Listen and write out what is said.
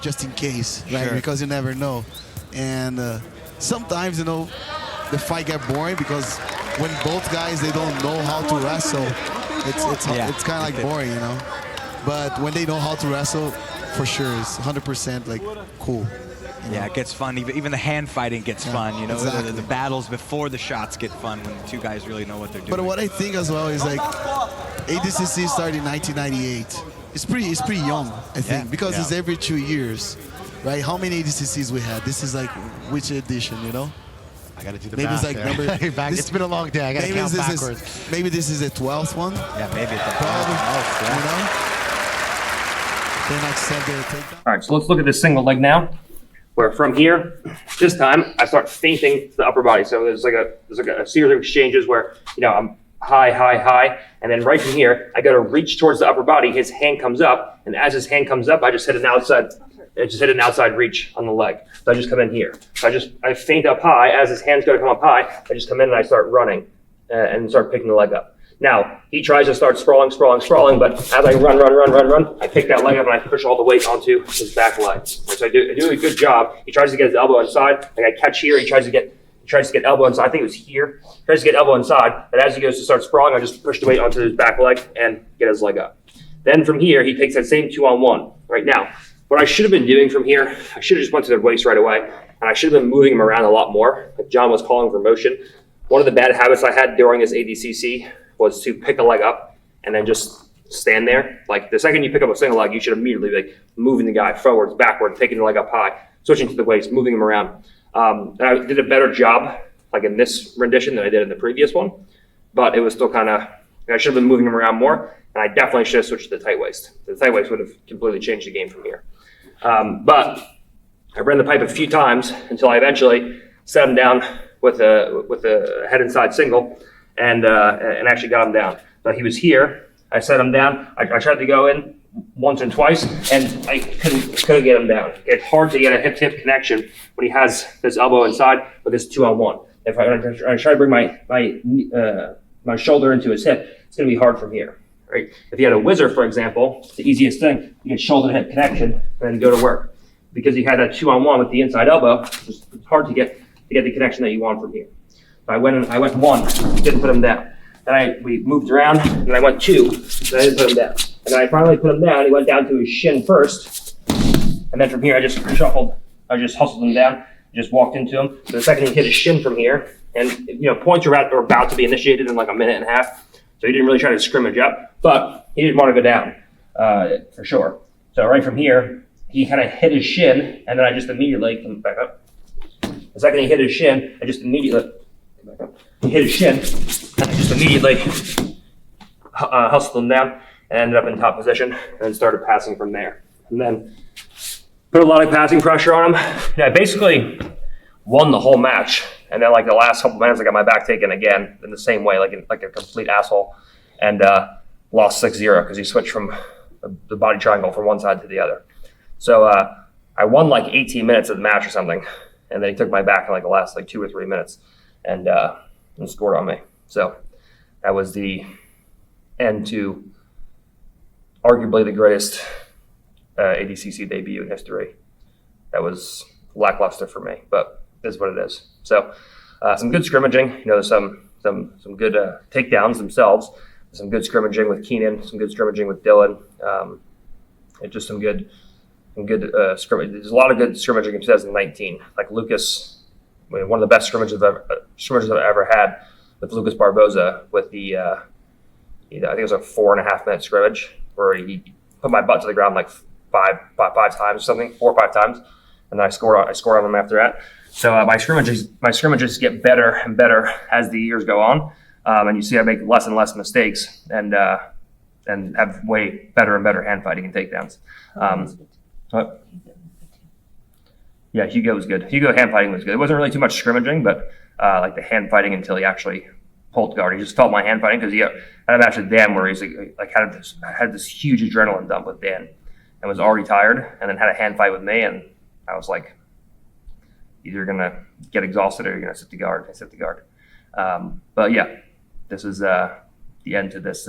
just in case, right? Sure. Because you never know. And sometimes, you know, the fight get boring because when both guys, they don't know how to wrestle, it's kind of like boring, you know. But when they know how to wrestle, for sure, it's 100% like cool. Yeah, it gets fun. Even the hand fighting gets fun. You know, exactly. the battles before the shots get fun when the two guys really know what they're doing. But what I think as well is like ADCC started in 1998. It's pretty young, I think, because it's every 2 years, right? How many ADCCs we had? This is like which edition, you know? I got to do the maybe math it's like number. it's been a long day. I got to count backwards. Maybe this is the 12th one. Yeah, maybe it's probably. You know. Then I said their takedown. All right, so let's look at this single leg now. Where from here, this time I start feinting the upper body. So there's like a series of exchanges where I'm high, and then right from here I got to reach towards the upper body. His hand comes up, and as his hand comes up, I just hit an outside reach on the leg. So I just come in here. So I feint up high as his hand's going to come up high. I just come in and I start running and start picking the leg up. Now, he tries to start sprawling, but as I run, I pick that leg up and I push all the weight onto his back leg. So I do a good job. He tries to get his elbow inside. Like I catch here, he tries to get elbow inside. I think it was here. He tries to get elbow inside, but as he goes to start sprawling, I just push the weight onto his back leg and get his leg up. Then from here, he takes that same 2-on-1. Right now, what I should have been doing from here, I should have just went to the waist right away, and I should have been moving him around a lot more. Like John was calling for motion. One of the bad habits I had during this ADCC was to pick a leg up and then just stand there. Like the second you pick up a single leg, you should immediately be like moving the guy forwards, backwards, taking the leg up high, switching to the waist, moving him around. And I did a better job like in this rendition than I did in the previous one, but it was still kind of, I should have been moving him around more, and I definitely should have switched to the tight waist. The tight waist would have completely changed the game from here. But I ran the pipe a few times until I eventually set him down with a head inside single, and actually got him down. So he was here. I set him down. I tried to go in once and twice, and I couldn't get him down. It's hard to get a hip-to-hip connection when he has his elbow inside with his 2-on-1. If I try to bring my shoulder into his hip, it's going to be hard from here. Right? If you had a whizzer, for example, the easiest thing, you get shoulder-to-hip connection and then go to work. Because he had a 2-on-1 with the inside elbow, it's hard to get the connection that you want from here. I went one, didn't put him down. Then we moved around, and I went 2, and I didn't put him down. And then I finally put him down. He went down to his shin first, and then from here I just hustled him down, just walked into him. So the second he hit his shin from here, and points are about to be initiated in like a minute and a half, so he didn't really try to scrimmage up, but he didn't want to go down for sure. So right from here, he kind of hit his shin, and then I just immediately come back up. The second he hit his shin, I just immediately. He hit his shin, and I just immediately hustled him down and ended up in top position, and then started passing from there. And then put a lot of passing pressure on him. I basically won the whole match, and then like the last couple minutes, I got my back taken again in the same way, like a complete asshole, and lost 6-0 because he switched from the body triangle from one side to the other. So I won like 18 minutes of the match or something, and then he took my back in like the last 2 or 3 minutes. And scored on me. So that was the end to arguably the greatest ADCC debut in history. That was lackluster for me, but it is what it is. So some good scrimmaging. Some good takedowns themselves. Some good scrimmaging with Keenan. Some good scrimmaging with Dylan. And just some good scrimmage. There's a lot of good scrimmaging in 2019. Like Lucas. One of the best scrimmages I've ever had with Lucas Barboza with the, I think it was a 4.5 minute scrimmage where he put my butt to the ground like five times or something, 4 or 5 times, and then I scored on him after that. So my scrimmages get better and better as the years go on, and you see I make less and less mistakes and have way better and better hand fighting and takedowns. Yeah, Hugo was good. Hugo hand fighting was good. It wasn't really too much scrimmaging, but like the hand fighting until he actually pulled guard. He just felt my hand fighting because he had a match with Dan where he's like had this huge adrenaline dump with Dan and was already tired, and then had a hand fight with me, and I was like, either you're gonna get exhausted or you're gonna sit the guard. I sit the guard. But yeah, this is the end to this